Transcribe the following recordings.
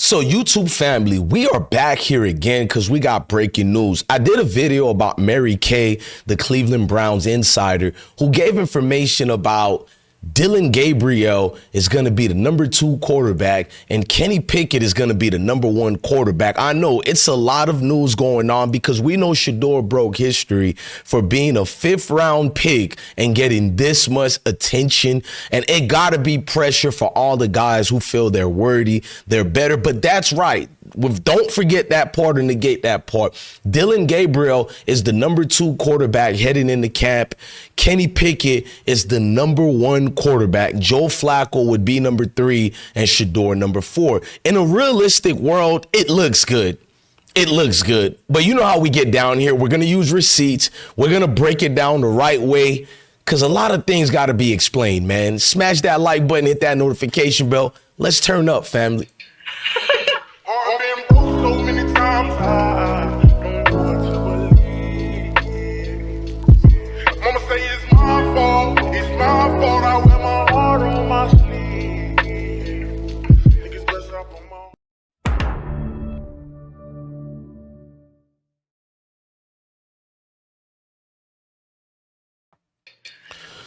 So YouTube family, we are back here again because we got breaking news. I did a video about Mary Kay, the Cleveland Browns insider, who gave information about Dillon Gabriel is going to be the #2 quarterback and Kenny Pickett is going to be the #1 quarterback. I know it's a lot of news going on because we know Shedeur broke history for being a 5th round pick and getting this much attention. And it got to be pressure for all the guys who feel they're worthy, they're better. But that's right. Don't forget that part or negate that part. Dillon Gabriel is the #2 quarterback heading into camp. Kenny Pickett is the #1 quarterback. Joe Flacco would be #3 and Shedeur #4. In a realistic world, it looks good. It looks good. But you know how we get down here. We're going to use receipts. We're going to break it down the right way because a lot of things got to be explained, man. Smash that like button, hit that notification bell. Let's turn up, family. I've been broke so many times, I don't know what to believe. Mama say it's my fault, I wear my heart on my sleeve. Niggas best up on my...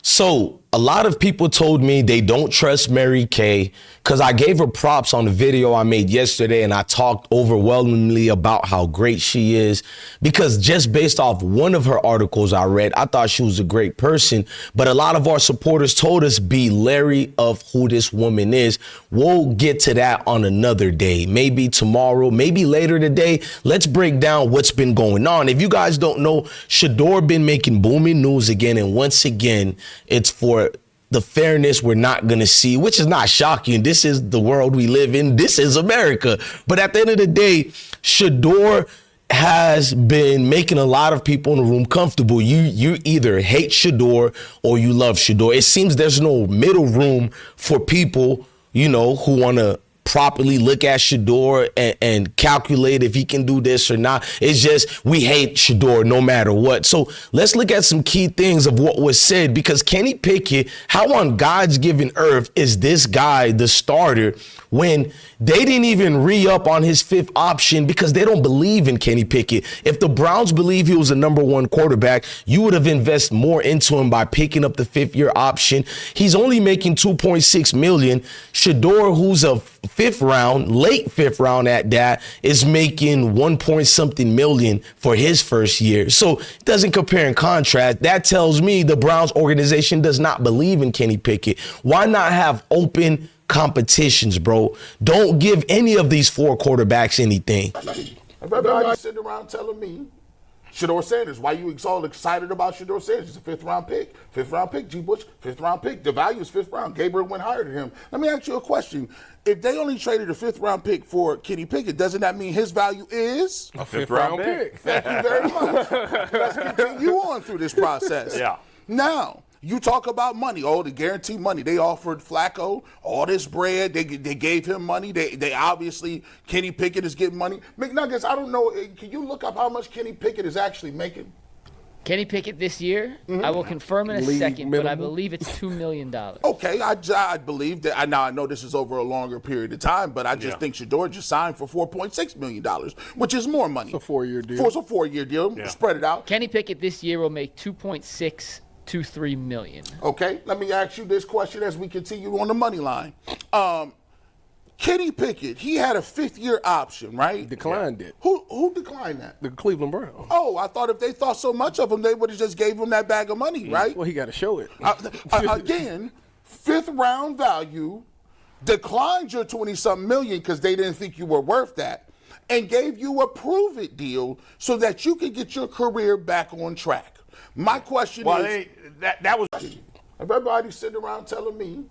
So a lot of people told me they don't trust Mary Kay because I gave her props on the video I made yesterday and I talked overwhelmingly about how great she is because just based off one of her articles I read, I thought she was a great person. But a lot of our supporters told us be leery of who this woman is. We'll get to that on another day, maybe tomorrow, maybe later today. Let's break down what's been going on. If you guys don't know, Shedeur been making booming news again. And once again, it's for the fairness we're not going to see, which is not shocking. This is the world we live in. This is America. But at the end of the day, Shedeur has been making a lot of people in the room comfortable. You either hate Shedeur or you love Shedeur. It seems there's no middle room for people, you know, who want to properly look at Shedeur and calculate if he can do this or not. It's just we hate Shedeur no matter what. So let's look at some key things of what was said because Kenny Pickett, how on God's given earth is this guy the starter when they didn't even re-up on his 5th option because they don't believe in Kenny Pickett. If the Browns believe he was a #1 quarterback, you would have invested more into him by picking up the 5th-year option. He's only making $2.6 million. Shedeur, who's a 5th round, late 5th round at that, is making 1 million for his first year. So it doesn't compare and contrast. That tells me the Browns organization does not believe in Kenny Pickett. Why not have open competitions, bro? Don't give any of these 4 quarterbacks anything. Everybody sitting around telling me Shedeur Sanders. Why you all excited about Shedeur Sanders? He's a 5th round pick. 5th round pick, G. Bush, 5th round pick. The value is 5th round. Gabriel went higher than him. Let me ask you a question. If they only traded a 5th round pick for Kenny Pickett, doesn't that mean his value is a 5th round pick? Thank you very much. Let's continue on through this process. Yeah. Now, you talk about money, the guaranteed money. They offered Flacco all this bread. They gave him money. They obviously, Kenny Pickett is getting money. McNuggets, I don't know. Can you look up how much Kenny Pickett is actually making? Kenny Pickett this year, I will confirm in a second, but I believe it's $2 million. Okay, I believe that. Now, I know this is over a longer period of time, but I just think Shedeur just signed for $4.6 million, which is more money. It's a 4-year deal. It's a 4-year deal. Yeah. Spread it out. Kenny Pickett this year will make $2.623 million. Okay, let me ask you this question as we continue on the money line. Kenny Pickett, he had a 5th-year option, right? Declined it. Who declined that? The Cleveland Browns. Oh, I thought if they thought so much of him, they would have just gave him that bag of money, right? Well, he got to show it. Again, 5th round value, declined your 20-something million because they didn't think you were worth that, and gave you a prove-it deal so that you could get your career back on track. My question is... That was... Everybody sitting around telling me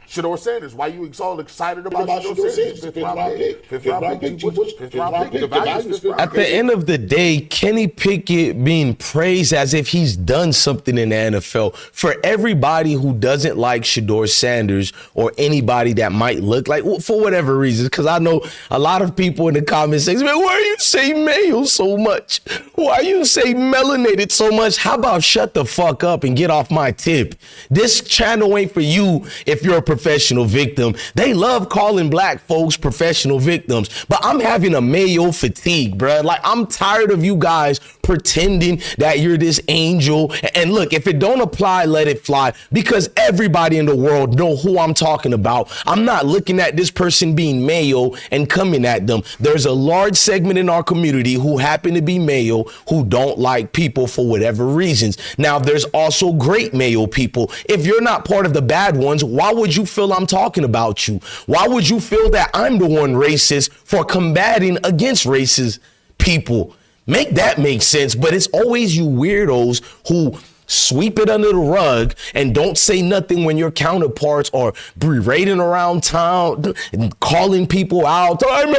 Shedeur Sanders. Why you all excited about Shedeur Sanders? 5th round pick. 5th round pick. 5th round pick. The value is 5th round. At the end of the day, Kenny Pickett being praised as if he's done something in the NFL. For everybody who doesn't like Shedeur Sanders or anybody that might look like, for whatever reasons, because I know a lot of people in the comment section, man, why you say male so much? Why you say melanated so much? How about shut the fuck up and get off my tip? This channel ain't for you if you're a professional victim. They love calling black folks professional victims, but I'm having a Mayo fatigue, bruh. Like, I'm tired of you guys pretending that you're this angel. And look, if it don't apply, let it fly, because everybody in the world know who I'm talking about. I'm not looking at this person being Mayo and coming at them. There's a large segment in our community who happen to be Mayo who don't like people for whatever reasons. Now, there's also great Mayo people. If you're not part of the bad ones, why would you feel I'm talking about you? Why would you feel that I'm the one racist for combating against racist people? Make that make sense. But it's always you weirdos who sweep it under the rug and don't say nothing when your counterparts are berating around town and calling people out. I'm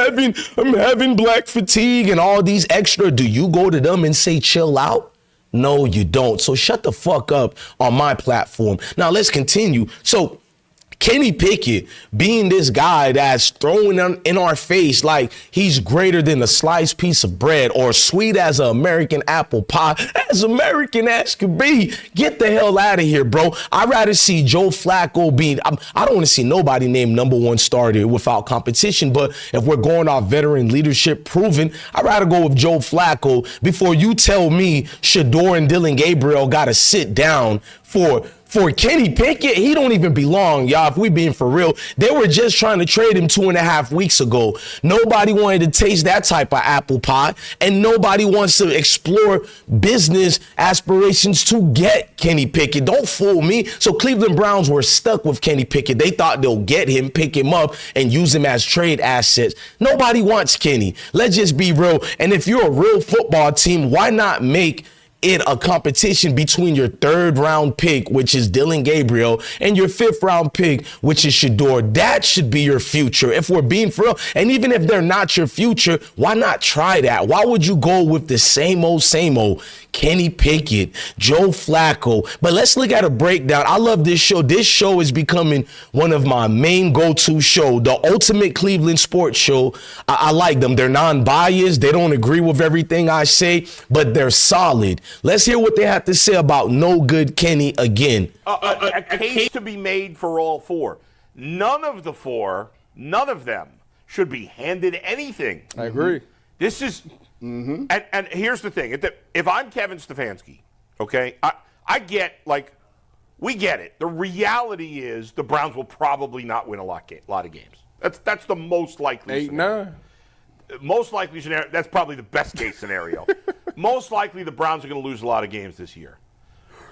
having black fatigue and all these extra. Do you go to them and say chill out? No, you don't. So shut the fuck up on my platform. Now let's continue. So Kenny Pickett being this guy that's throwing in our face like he's greater than a sliced piece of bread or sweet as an American apple pie, as American as could be. Get the hell out of here, bro. I'd rather see Joe Flacco being, I don't want to see nobody named #1 starter without competition, but if we're going off veteran leadership proven, I'd rather go with Joe Flacco before you tell me Shedeur and Dillon Gabriel got to sit down for Kenny Pickett. He don't even belong, y'all. If we being for real, they were just trying to trade him 2.5 weeks ago. Nobody wanted to taste that type of apple pie, and nobody wants to explore business aspirations to get Kenny Pickett. Don't fool me. So Cleveland Browns were stuck with Kenny Pickett. They thought they'll get him, pick him up, and use him as trade assets. Nobody wants Kenny. Let's just be real. And if you're a real football team, why not make it a competition between your 3rd round pick, which is Dillon Gabriel, and your 5th round pick, which is Shedeur? That should be your future, if we're being for real. And even if they're not your future, why not try that? Why would you go with the same old Kenny Pickett, Joe Flacco? But let's look at a breakdown. I love this show. This show is becoming one of my main go-to show, the ultimate Cleveland sports show. I like them. They're non-biased. They don't agree with everything I say, but they're solid. Let's hear what they have to say about no good Kenny again. A case to be made for all 4. None of them should be handed anything. I agree. This is, and here's the thing. If I'm Kevin Stefanski, okay, I get, like, we get it. The reality is the Browns will probably not win a lot of games. That's the most likely scenario. 8-9. Most likely scenario, that's probably the best case scenario. Most likely the Browns are going to lose a lot of games this year.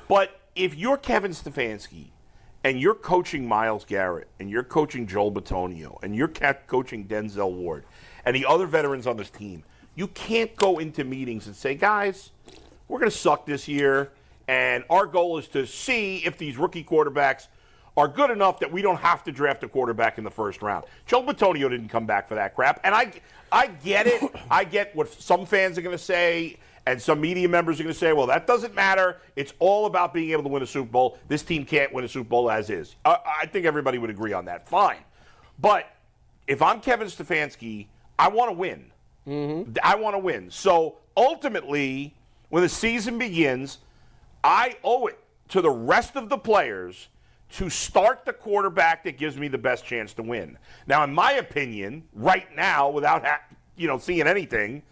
But if you're Kevin Stefanski and you're coaching Myles Garrett and you're coaching Joel Bitonio and you're coaching Denzel Ward and the other veterans on this team, you can't go into meetings and say, guys, we're going to suck this year, and our goal is to see if these rookie quarterbacks are good enough that we don't have to draft a quarterback in the 1st round. Joel Bitonio didn't come back for that crap. And I get it. I get what some fans are going to say, and some media members are going to say, well, that doesn't matter. It's all about being able to win a Super Bowl. This team can't win a Super Bowl as is. I think everybody would agree on that. Fine. But if I'm Kevin Stefanski, I want to win. Mm-hmm. I want to win. So ultimately, when the season begins, I owe it to the rest of the players to start the quarterback that gives me the best chance to win. Now, in my opinion, right now, without seeing anything,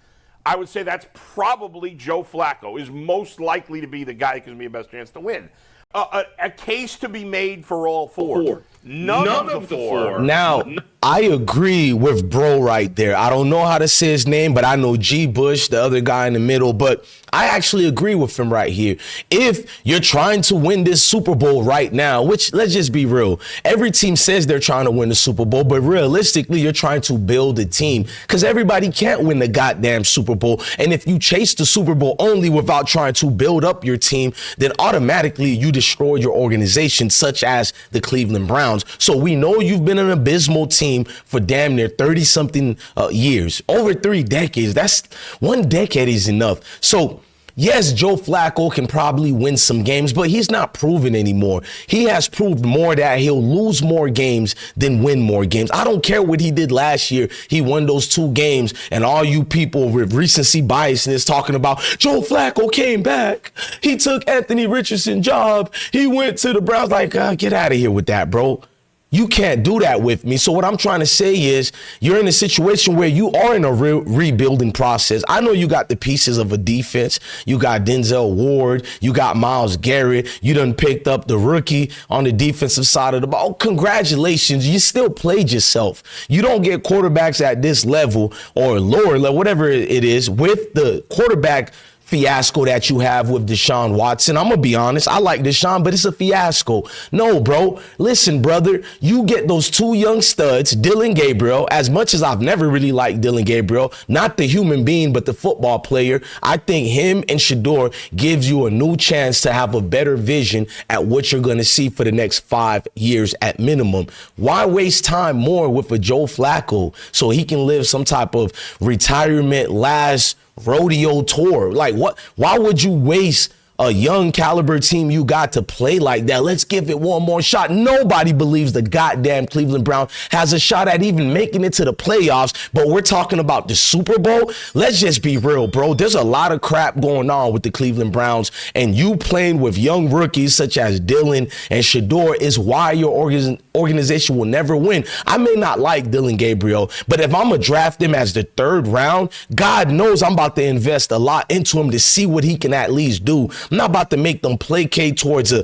I would say that's probably Joe Flacco is most likely to be the guy that gives me the best chance to win. A case to be made for all 4. None of the four. Now, I agree with bro right there. I don't know how to say his name, but I know G. Bush, the other guy in the middle, but I actually agree with him right here. If you're trying to win this Super Bowl right now, which, let's just be real, every team says they're trying to win the Super Bowl, but realistically, you're trying to build a team because everybody can't win the goddamn Super Bowl. And if you chase the Super Bowl only without trying to build up your team, then automatically you destroy your organization, such as the Cleveland Browns. So we know you've been an abysmal team for damn near 30-something years, over 3 decades. That's 1 decade is enough. So yes, Joe Flacco can probably win some games, but he's not proven anymore. He has proved more that he'll lose more games than win more games. I don't care what he did last year. He won those 2 games, and all you people with recency biasness talking about Joe Flacco came back. He took Anthony Richardson's job. He went to the Browns. Like, get out of here with that, bro. You can't do that with me. So what I'm trying to say is you're in a situation where you are in a rebuilding process. I know you got the pieces of a defense. You got Denzel Ward. You got Myles Garrett. You done picked up the rookie on the defensive side of the ball. Congratulations. You still played yourself. You don't get quarterbacks at this level or lower level, whatever it is, with the quarterback fiasco that you have with Deshaun Watson. I'm going to be honest. I like Deshaun, but it's a fiasco. No, bro. Listen, brother, you get those two young studs, Dillon, Gabriel, as much as I've never really liked Dillon Gabriel, not the human being, but the football player. I think him and Shedeur gives you a new chance to have a better vision at what you're going to see for the next 5 years at minimum. Why waste time more with a Joe Flacco so he can live some type of retirement last rodeo tour? Like, what? Why would you waste a young caliber team you got to play like that? Let's give it one more shot. Nobody believes the goddamn Cleveland Browns has a shot at even making it to the playoffs, but we're talking about the Super Bowl. Let's just be real, bro. There's a lot of crap going on with the Cleveland Browns, and you playing with young rookies such as Dillon and Shedeur is why your organization will never win. I may not like Dillon Gabriel, but if I'm going to draft him as the 3rd round, God knows I'm about to invest a lot into him to see what he can at least do. I'm not about to make them placate towards a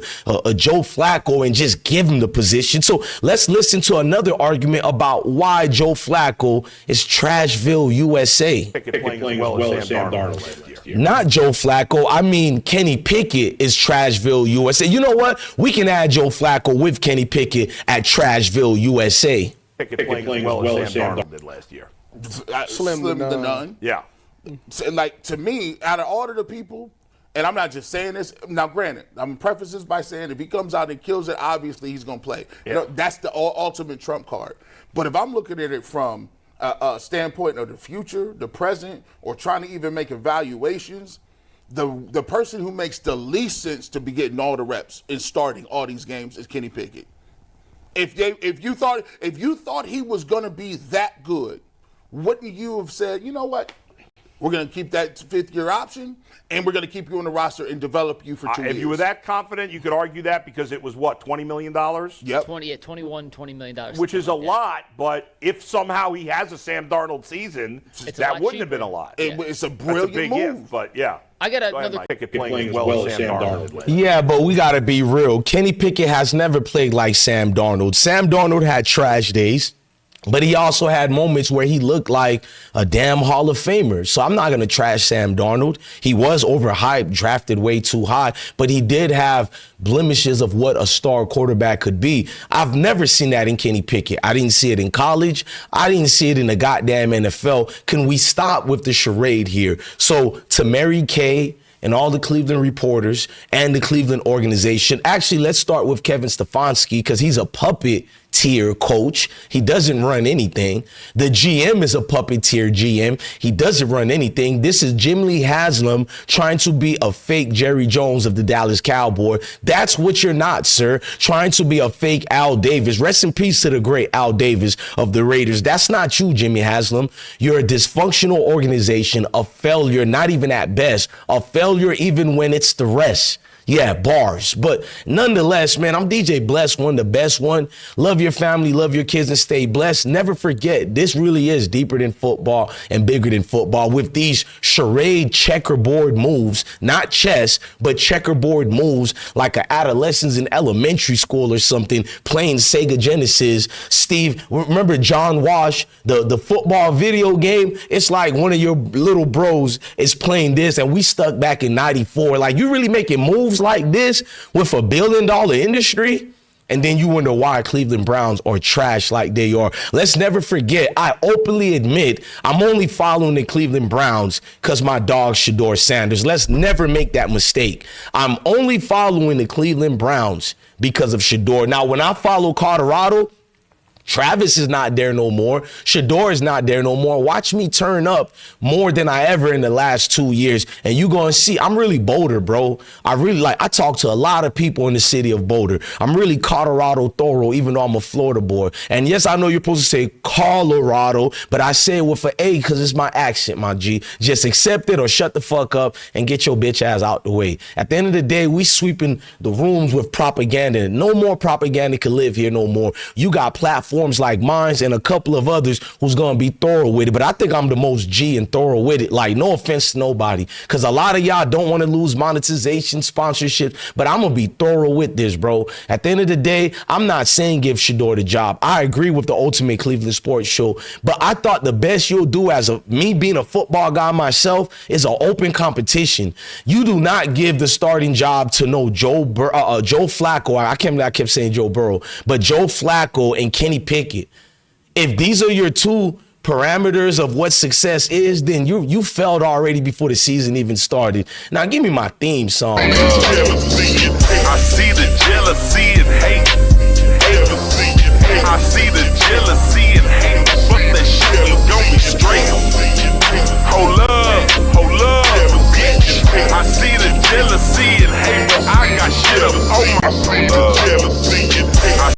Joe Flacco and just give him the position. So let's listen to another argument about why Joe Flacco is Trashville, USA. Pickett playing well as Sam Darnold last year. Not Joe Flacco. I mean, Kenny Pickett is Trashville, USA. You know what? We can add Joe Flacco with Kenny Pickett at Trashville, USA. Pickett playing well as Sam Darnold did last year. Slim to none. Yeah. So, like, to me, out of all of the people, and I'm not just saying this. Now, granted, I'm going to preface this by saying if he comes out and kills it, obviously he's going to play. Yeah. You know, that's the ultimate trump card. But if I'm looking at it from a standpoint of the future, the present, or trying to even make evaluations, the person who makes the least sense to be getting all the reps and starting all these games is Kenny Pickett. If you thought he was going to be that good, wouldn't you have said, you know what? We're going to keep that 5th-year option, and we're going to keep you on the roster and develop you for 2 years. If you were that confident, you could argue that because it was, what, $20 million? Yep. $20 million. Which is a lot, but if somehow he has a Sam Darnold season, that wouldn't have been a lot. It's a brilliant That's a big move. If, but yeah. I got another Pickett playing well as Sam Darnold. Yeah, but we got to be real. Kenny Pickett has never played like Sam Darnold. Sam Darnold had trash days, but he also had moments where he looked like a damn Hall of Famer. So I'm not going to trash Sam Darnold. He was overhyped, drafted way too high, but he did have blemishes of what a star quarterback could be. I've never seen that in Kenny Pickett. I didn't see it in college. I didn't see it in the goddamn NFL. Can we stop with the charade here? So to Mary Kay and all the Cleveland reporters and the Cleveland organization, actually, let's start with Kevin Stefanski because he's a puppet tier coach. He doesn't run anything. The GM is a puppeteer GM. He doesn't run anything. This is Jim Lee Haslam trying to be a fake Jerry Jones of the Dallas Cowboys. That's what you're not, sir. Trying to be a fake Al Davis. Rest in peace to the great Al Davis of the Raiders. That's not you, Jimmy Haslam. You're a dysfunctional organization, a failure, not even at best, a failure even when it's the rest. Yeah, bars. But nonetheless, man, I'm DJ Bless One, the best one. Love your family, love your kids, and stay blessed. Never forget, this really is deeper than football and bigger than football with these charade checkerboard moves, not chess, but checkerboard moves like an adolescent in elementary school or something playing Sega Genesis. Steve, remember John Wash, the football video game? It's like one of your little bros is playing this and we stuck back in 94. Like, you really making moves like this with $1 billion industry? And then you wonder why Cleveland Browns are trash like they are. Let's never forget, I openly admit I'm only following the Cleveland Browns because my dog Shedeur Sanders. Let's never make that mistake. I'm only following the Cleveland Browns because of Shedeur. Now, when I follow Colorado, Travis is not there no more. Shedeur is not there no more. Watch me turn up more than I ever in the last 2 years. And you gonna see, I'm really Boulder, bro. I talk to a lot of people in the city of Boulder. I'm really Colorado thorough, even though I'm a Florida boy. And yes, I know you're supposed to say Colorado, but I say it with an A because it's my accent, my G. Just accept it or shut the fuck up and get your bitch ass out the way. At the end of the day, we sweeping the rooms with propaganda. No more propaganda can live here no more. You got platforms like mine and a couple of others who's gonna be thorough with it, but I think I'm the most G and thorough with it. Like, no offense to nobody, because a lot of y'all don't want to lose monetization, sponsorship, but I'm gonna be thorough with this, bro. At the end of the day, I'm not saying give Shedeur the job. I agree with the Ultimate Cleveland Sports Show, but I thought the best you'll do as me being a football guy myself is an open competition. You do not give the starting job to no Joe Flacco. I kept saying Joe Burrow, but Joe Flacco and Kenny Pickett. If these are your two parameters of what success is, then you failed already before the season even started. Now give me my theme song. I see the jealousy